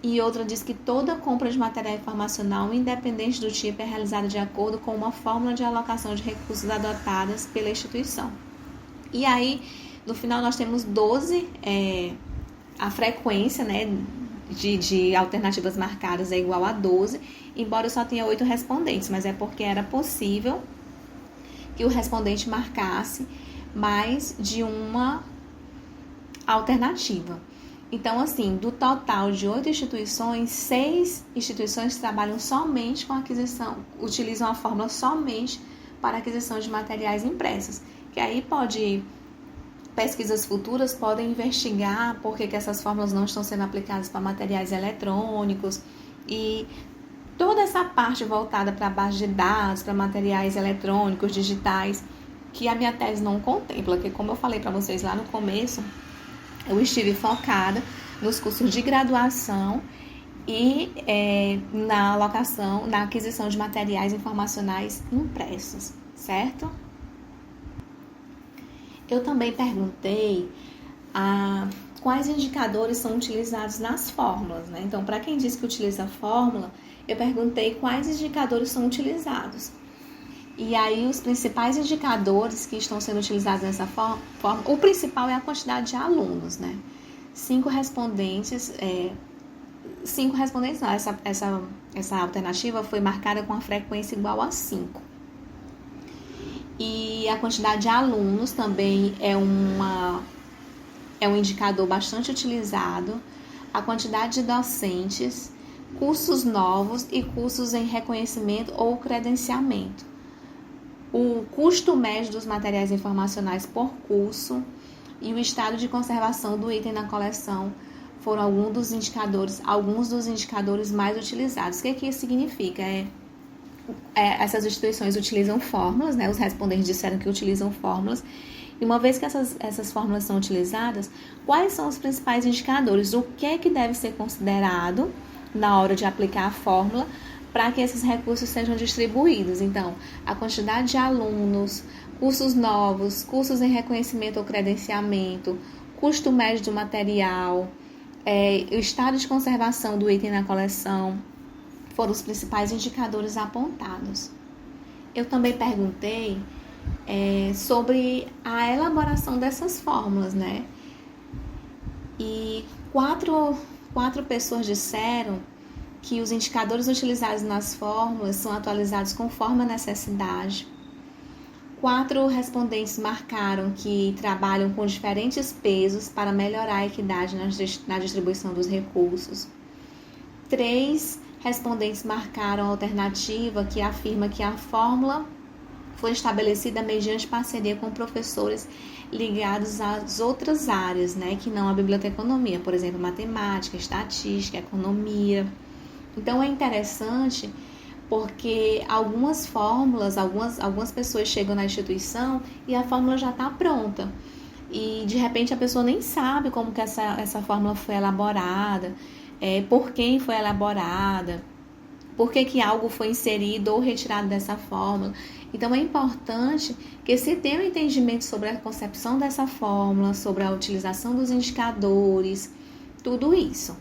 E outra diz que toda compra de material informacional, independente do tipo, é realizada de acordo com uma fórmula de alocação de recursos adotadas pela instituição. E aí, no final, nós temos 12, a frequência, né, de alternativas marcadas é igual a 12, embora eu só tenha 8 respondentes, mas é porque era possível que o respondente marcasse mais de uma alternativa. Então, assim, do total de 8 instituições, 6 instituições trabalham somente com aquisição, utilizam a fórmula somente para aquisição de materiais impressos. Que aí pesquisas futuras podem investigar por que essas fórmulas não estão sendo aplicadas para materiais eletrônicos e toda essa parte voltada para a base de dados, para materiais eletrônicos, digitais, que a minha tese não contempla, que como eu falei para vocês lá no começo, eu estive focada nos cursos de graduação e na alocação, na aquisição de materiais informacionais impressos, certo? Eu também perguntei quais indicadores são utilizados nas fórmulas, né? Então, para quem diz que utiliza a fórmula, eu perguntei quais indicadores são utilizados. E aí, os principais indicadores que estão sendo utilizados nessa forma, o principal é a quantidade de alunos, né? 5 respondentes não, essa alternativa foi marcada com a frequência igual a 5. E a quantidade de alunos também é um indicador bastante utilizado, a quantidade de docentes, cursos novos e cursos em reconhecimento ou credenciamento. O custo médio dos materiais informacionais por curso e o estado de conservação do item na coleção foram alguns dos indicadores mais utilizados. O que isso significa? Essas instituições utilizam fórmulas, né? Os respondentes disseram que utilizam fórmulas. E uma vez que essas fórmulas são utilizadas, quais são os principais indicadores? O que deve ser considerado na hora de aplicar a fórmula para que esses recursos sejam distribuídos? Então, a quantidade de alunos, cursos novos, cursos em reconhecimento ou credenciamento, custo médio do material, o estado de conservação do item na coleção, foram os principais indicadores apontados. Eu também perguntei sobre a elaboração dessas fórmulas, né? E quatro pessoas disseram que os indicadores utilizados nas fórmulas são atualizados conforme a necessidade. 4 respondentes marcaram que trabalham com diferentes pesos para melhorar a equidade na distribuição dos recursos. 3 respondentes marcaram a alternativa que afirma que a fórmula foi estabelecida mediante parceria com professores ligados às outras áreas, né, que não a biblioteconomia, por exemplo, matemática, estatística, economia. Então, é interessante porque algumas fórmulas, algumas pessoas chegam na instituição e a fórmula já está pronta. E, de repente, a pessoa nem sabe como que essa fórmula foi elaborada, por quem foi elaborada, por que algo foi inserido ou retirado dessa fórmula. Então, é importante que se tenha um entendimento sobre a concepção dessa fórmula, sobre a utilização dos indicadores, tudo isso.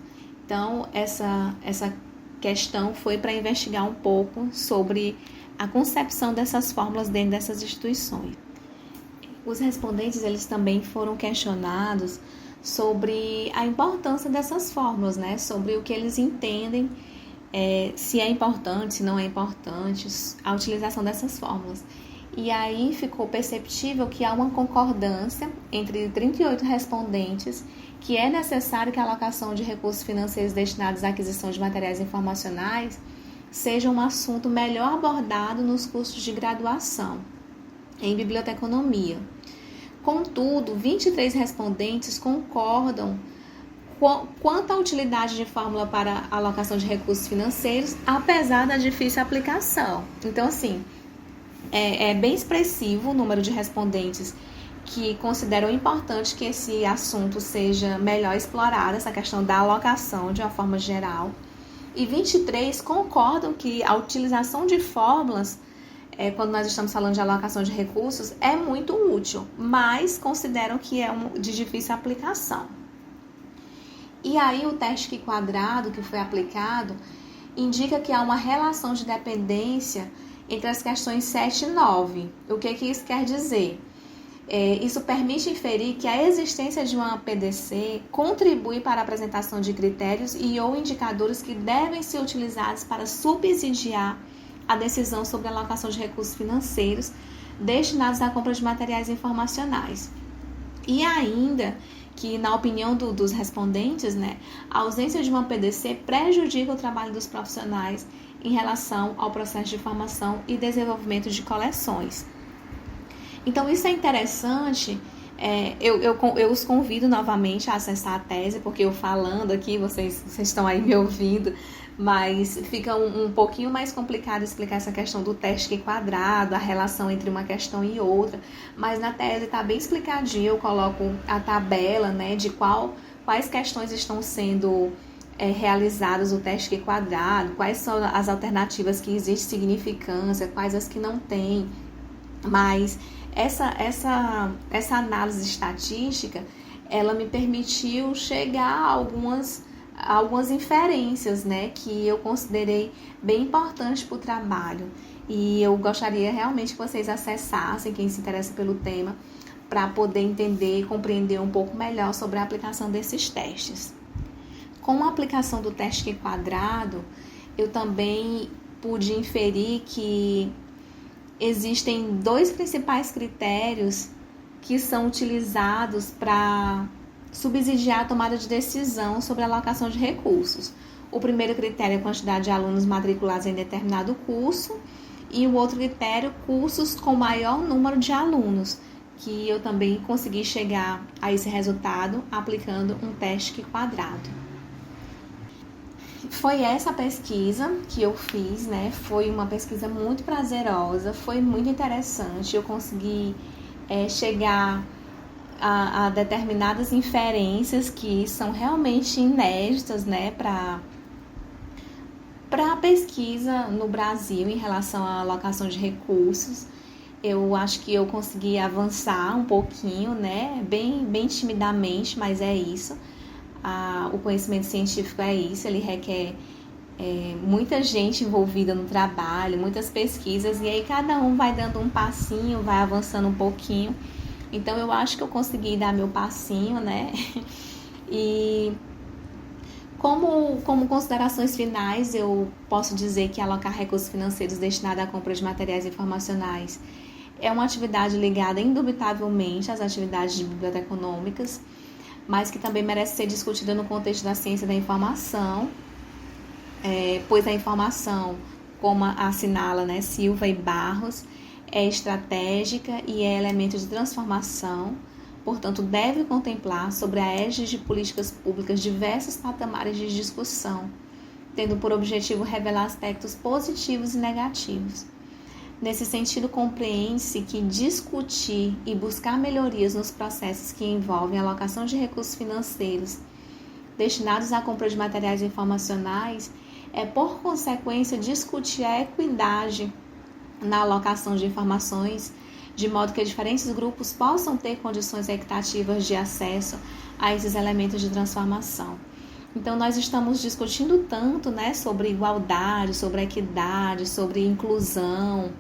Então, essa questão foi para investigar um pouco sobre a concepção dessas fórmulas dentro dessas instituições. Os respondentes, eles também foram questionados sobre a importância dessas fórmulas, né? Sobre o que eles entendem, se é importante, se não é importante a utilização dessas fórmulas. E aí ficou perceptível que há uma concordância entre 38 respondentes que é necessário que a alocação de recursos financeiros destinados à aquisição de materiais informacionais seja um assunto melhor abordado nos cursos de graduação em biblioteconomia. Contudo, 23 respondentes concordam quanto à utilidade de fórmula para a alocação de recursos financeiros, apesar da difícil aplicação. Então, assim, é bem expressivo o número de respondentes que consideram importante que esse assunto seja melhor explorado, essa questão da alocação de uma forma geral. E 23 concordam que a utilização de fórmulas, quando nós estamos falando de alocação de recursos, é muito útil, mas consideram que é de difícil aplicação. E aí o teste quadrado que foi aplicado indica que há uma relação de dependência entre as questões 7 e 9. O que isso quer dizer? Isso permite inferir que a existência de uma PDC contribui para a apresentação de critérios e ou indicadores que devem ser utilizados para subsidiar a decisão sobre a alocação de recursos financeiros destinados à compra de materiais informacionais. E ainda que, na opinião dos respondentes, né, a ausência de uma PDC prejudica o trabalho dos profissionais em relação ao processo de formação e desenvolvimento de coleções. Então, isso é interessante. Eu os convido novamente a acessar a tese, porque eu falando aqui, vocês estão aí me ouvindo, mas fica um pouquinho mais complicado explicar essa questão do teste quadrado, a relação entre uma questão e outra, mas na tese está bem explicadinho. Eu coloco a tabela, né, de quais questões estão sendo realizadas o teste quadrado, quais são as alternativas que existe significância, quais as que não tem, mas essa análise estatística, ela me permitiu chegar a algumas inferências, né, que eu considerei bem importantes para o trabalho. E eu gostaria realmente que vocês acessassem, quem se interessa pelo tema, para poder entender e compreender um pouco melhor sobre a aplicação desses testes. Com a aplicação do teste quadrado, eu também pude inferir que existem dois principais critérios que são utilizados para subsidiar a tomada de decisão sobre a alocação de recursos. O primeiro critério é a quantidade de alunos matriculados em determinado curso e o outro critério, cursos com maior número de alunos, que eu também consegui chegar a esse resultado aplicando um teste quadrado. Foi essa pesquisa que eu fiz, né? Foi uma pesquisa muito prazerosa, foi muito interessante. Eu consegui chegar a determinadas inferências que são realmente inéditas, né? Para a pesquisa no Brasil em relação à alocação de recursos. Eu acho que eu consegui avançar um pouquinho, né? Bem timidamente, mas é isso. O conhecimento científico é isso, ele requer muita gente envolvida no trabalho, muitas pesquisas, e aí cada um vai dando um passinho, vai avançando um pouquinho. Então, eu acho que eu consegui dar meu passinho, né? E como considerações finais, eu posso dizer que alocar recursos financeiros destinados à compra de materiais informacionais é uma atividade ligada indubitavelmente às atividades de biblioteconômicas, mas que também merece ser discutida no contexto da ciência da informação, pois a informação, como assinala, né, Silva e Barros, é estratégica e é elemento de transformação, portanto, deve contemplar sobre a égide de políticas públicas diversos patamares de discussão, tendo por objetivo revelar aspectos positivos e negativos. Nesse sentido, compreende-se que discutir e buscar melhorias nos processos que envolvem a alocação de recursos financeiros destinados à compra de materiais informacionais por consequência, discutir a equidade na alocação de informações, de modo que diferentes grupos possam ter condições equitativas de acesso a esses elementos de transformação. Então, nós estamos discutindo tanto, né, sobre igualdade, sobre equidade, sobre inclusão,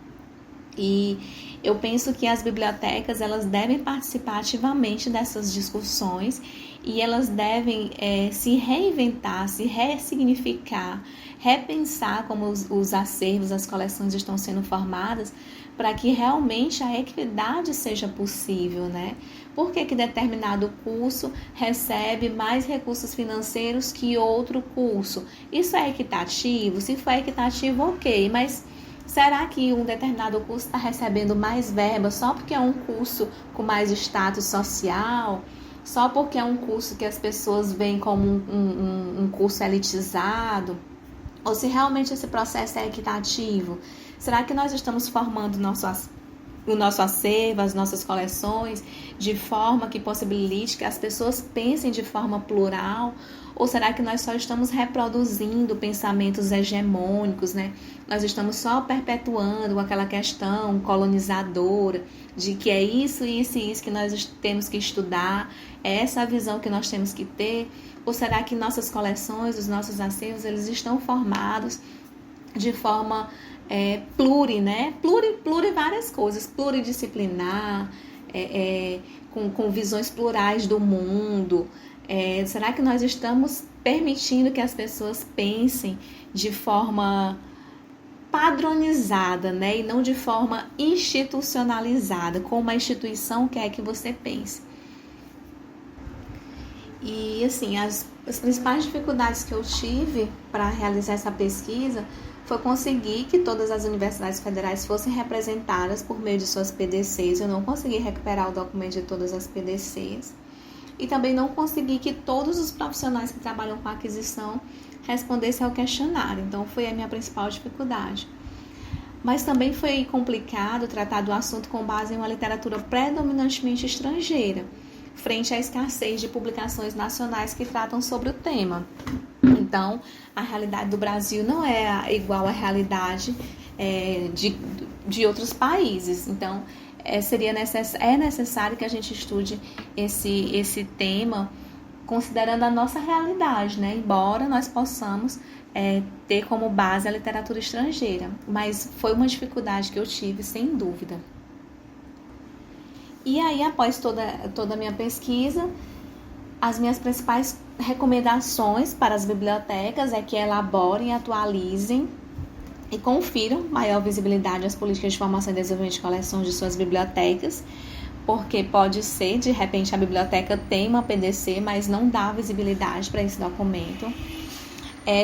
e eu penso que as bibliotecas elas devem participar ativamente dessas discussões e elas devem se reinventar, se ressignificar, repensar como os acervos, as coleções estão sendo formadas para que realmente a equidade seja possível, né? Por que determinado curso recebe mais recursos financeiros que outro curso? Isso é equitativo? Se for equitativo, ok, mas será que um determinado curso está recebendo mais verba só porque é um curso com mais status social? Só porque é um curso que as pessoas veem como um curso elitizado? Ou se realmente esse processo é equitativo? Será que nós estamos formando o nosso acervo, as nossas coleções, de forma que possibilite que as pessoas pensem de forma plural? Ou será que nós só estamos reproduzindo pensamentos hegemônicos, né? Nós estamos só perpetuando aquela questão colonizadora de que é isso, isso e isso que nós temos que estudar, é essa a visão que nós temos que ter? Ou será que nossas coleções, os nossos acervos, eles estão formados de forma pluri, né? Pluri várias coisas, pluridisciplinar, com visões plurais do mundo. Será que nós estamos permitindo que as pessoas pensem de forma padronizada, né? E não de forma institucionalizada, como a instituição quer que você pense? E assim, as principais dificuldades que eu tive para realizar essa pesquisa foi conseguir que todas as universidades federais fossem representadas por meio de suas PDCs. Eu não consegui recuperar o documento de todas as PDCs. E também não consegui que todos os profissionais que trabalham com aquisição respondessem ao questionário. Então, foi a minha principal dificuldade. Mas também foi complicado tratar do assunto com base em uma literatura predominantemente estrangeira, frente à escassez de publicações nacionais que tratam sobre o tema. Então, a realidade do Brasil não é igual à realidade de outros países. Então, é necessário que a gente estude esse tema considerando a nossa realidade, né? Embora nós possamos ter como base a literatura estrangeira. Mas foi uma dificuldade que eu tive, sem dúvida. E aí, após toda a minha pesquisa, as minhas principais recomendações para as bibliotecas é que elaborem, atualizem e confiram maior visibilidade às políticas de formação e desenvolvimento de coleções de suas bibliotecas, porque pode ser, de repente, a biblioteca tem uma PDC, mas não dá visibilidade para esse documento.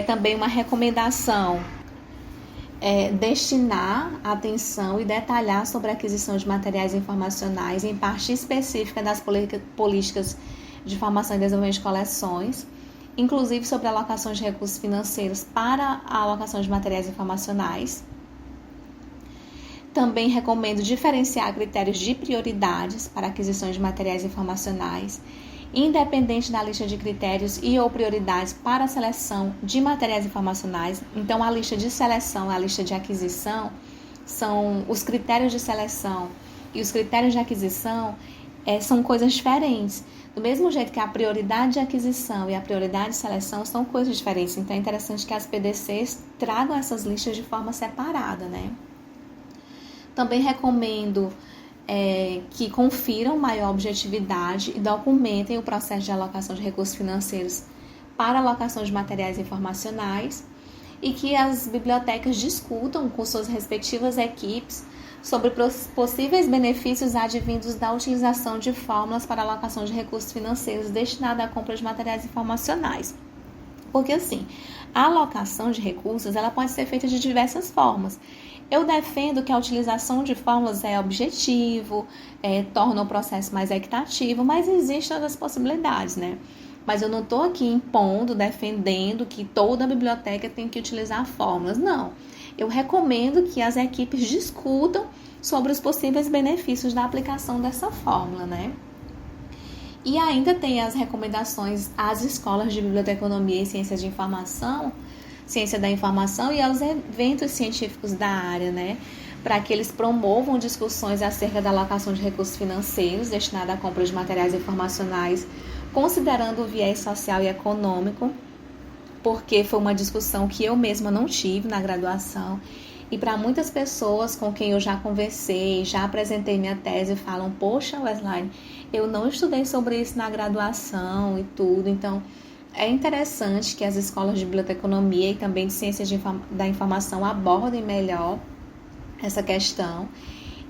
Também uma recomendação destinar atenção e detalhar sobre a aquisição de materiais informacionais em parte específica das políticas de formação e desenvolvimento de coleções, inclusive sobre a alocação de recursos financeiros para a alocação de materiais informacionais. Também recomendo diferenciar critérios de prioridades para a aquisição de materiais informacionais, independente da lista de critérios e ou prioridades para a seleção de materiais informacionais. Então, a lista de seleção e a lista de aquisição são os critérios de seleção e os critérios de aquisição são coisas diferentes. Do mesmo jeito que a prioridade de aquisição e a prioridade de seleção são coisas diferentes. Então, é interessante que as PDCs tragam essas listas de forma separada, né? Também recomendo que confiram maior objetividade e documentem o processo de alocação de recursos financeiros para a alocação de materiais informacionais e que as bibliotecas discutam com suas respectivas equipes sobre possíveis benefícios advindos da utilização de fórmulas para a alocação de recursos financeiros destinados à compra de materiais informacionais. Porque assim, a alocação de recursos ela pode ser feita de diversas formas. Eu defendo que a utilização de fórmulas é objetivo, torna o processo mais equitativo, mas existem outras possibilidades, né? Mas eu não estou aqui impondo, defendendo que toda biblioteca tem que utilizar fórmulas, não. Eu recomendo que as equipes discutam sobre os possíveis benefícios da aplicação dessa fórmula, né? E ainda tem as recomendações às escolas de biblioteconomia e ciências de informação ciência da informação e aos eventos científicos da área, né? Para que eles promovam discussões acerca da alocação de recursos financeiros destinados à compra de materiais informacionais, considerando o viés social e econômico, porque foi uma discussão que eu mesma não tive na graduação. E para muitas pessoas com quem eu já conversei, já apresentei minha tese, falam: poxa, Wesline, eu não estudei sobre isso na graduação e tudo. Então, é interessante que as escolas de biblioteconomia e também de ciências da informação abordem melhor essa questão.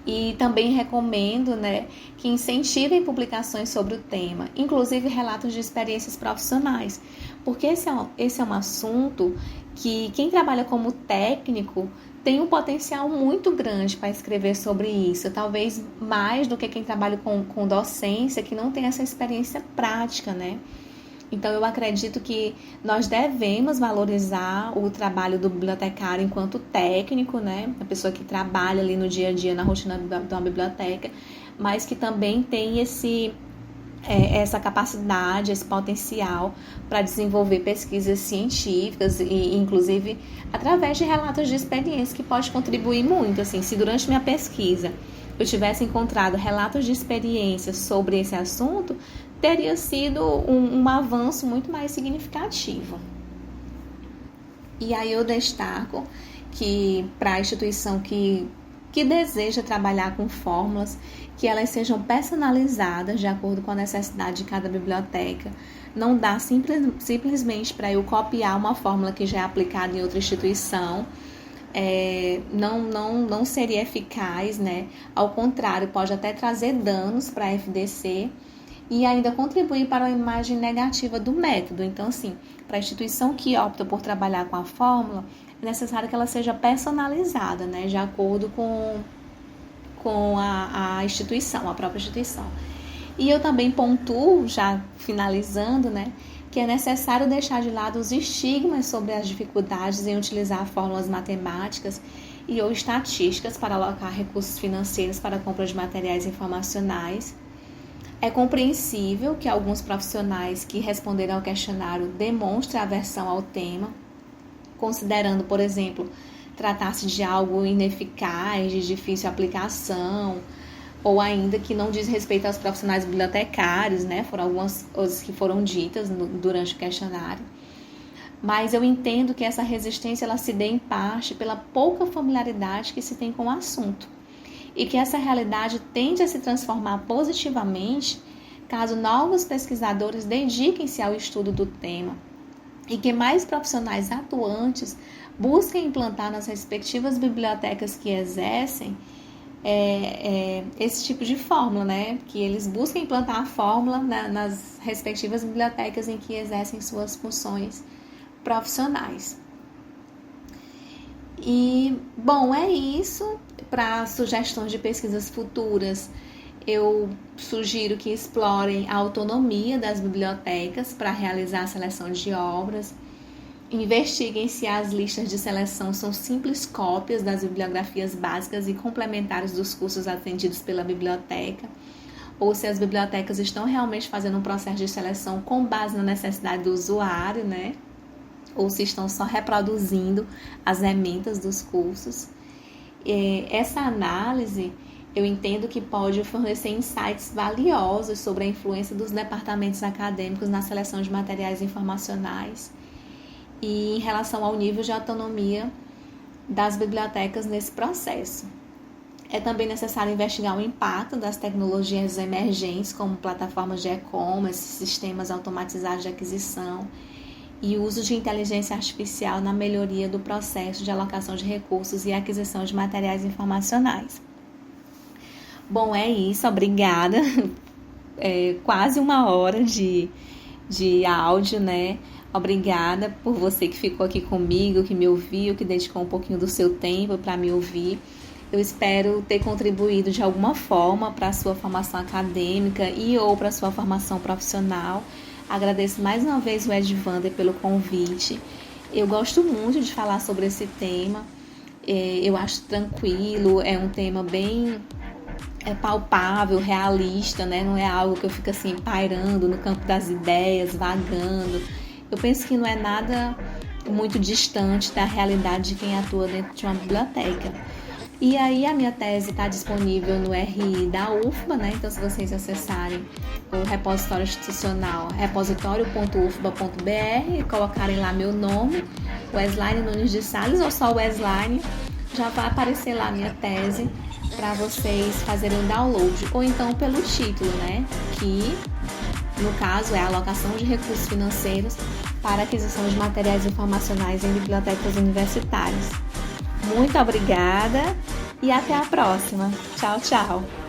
E também recomendo, né, que incentivem publicações sobre o tema, inclusive relatos de experiências profissionais, porque esse é um assunto que quem trabalha como técnico tem um potencial muito grande para escrever sobre isso, talvez mais do que quem trabalha com docência, que não tem essa experiência prática, né? Então, eu acredito que nós devemos valorizar o trabalho do bibliotecário enquanto técnico, né? A pessoa que trabalha ali no dia a dia, na rotina de uma biblioteca, mas que também tem essa capacidade, esse potencial para desenvolver pesquisas científicas e, inclusive, através de relatos de experiência, que pode contribuir muito. Assim, se durante minha pesquisa eu tivesse encontrado relatos de experiência sobre esse assunto, teria sido um avanço muito mais significativo. E aí eu destaco que para a instituição que deseja trabalhar com fórmulas, que elas sejam personalizadas de acordo com a necessidade de cada biblioteca. Não dá simplesmente para eu copiar uma fórmula que já é aplicada em outra instituição. Não seria eficaz, né? Ao contrário, pode até trazer danos para a FDC e ainda contribuir para a imagem negativa do método. Então, assim, para a instituição que opta por trabalhar com a fórmula, é necessário que ela seja personalizada, né, de acordo com a instituição, a própria instituição. E eu também pontuo, já finalizando, né, que é necessário deixar de lado os estigmas sobre as dificuldades em utilizar fórmulas matemáticas e ou estatísticas para alocar recursos financeiros para a compra de materiais informacionais. É compreensível que alguns profissionais que responderam ao questionário demonstrem aversão ao tema, considerando, por exemplo, tratar-se de algo ineficaz, de difícil aplicação, ou ainda que não diz respeito aos profissionais bibliotecários, né? Foram algumas coisas que foram ditas durante o questionário. Mas eu entendo que essa resistência ela se dê em parte pela pouca familiaridade que se tem com o assunto, e que essa realidade tende a se transformar positivamente caso novos pesquisadores dediquem-se ao estudo do tema e que mais profissionais atuantes busquem implantar nas respectivas bibliotecas que exercem esse tipo de fórmula, né? Que eles busquem implantar a fórmula nas respectivas bibliotecas em que exercem suas funções profissionais. E, bom, é isso. Para sugestões de pesquisas futuras, eu sugiro que explorem a autonomia das bibliotecas para realizar a seleção de obras. Investiguem se as listas de seleção são simples cópias das bibliografias básicas e complementares dos cursos atendidos pela biblioteca, ou se as bibliotecas estão realmente fazendo um processo de seleção com base na necessidade do usuário, né? Ou se estão só reproduzindo as emendas dos cursos. Essa análise, eu entendo que pode fornecer insights valiosos sobre a influência dos departamentos acadêmicos na seleção de materiais informacionais e em relação ao nível de autonomia das bibliotecas nesse processo. É também necessário investigar o impacto das tecnologias emergentes, como plataformas de e-commerce, sistemas automatizados de aquisição e o uso de inteligência artificial na melhoria do processo de alocação de recursos e aquisição de materiais informacionais. Bom, é isso, obrigada. Quase uma hora de áudio, né? Obrigada por você que ficou aqui comigo, que me ouviu, que dedicou um pouquinho do seu tempo para me ouvir. Eu espero ter contribuído de alguma forma para a sua formação acadêmica e ou para a sua formação profissional. Agradeço mais uma vez o Edvander pelo convite. Eu gosto muito de falar sobre esse tema. Eu acho tranquilo, é um tema bem palpável, realista, né? Não é algo que eu fico assim pairando no campo das ideias, vagando. Eu penso que não é nada muito distante da realidade de quem atua dentro de uma biblioteca. E aí a minha tese está disponível no RI da UFBA, né? Então se vocês acessarem o repositório institucional repositório.ufba.br e colocarem lá meu nome, Wesline Nunes de Sales, ou só Wesline, já vai aparecer lá a minha tese para vocês fazerem o download, ou então pelo título, né? Que no caso é a alocação de recursos financeiros para aquisição de materiais informacionais em bibliotecas universitárias. Muito obrigada e até a próxima. Tchau, tchau!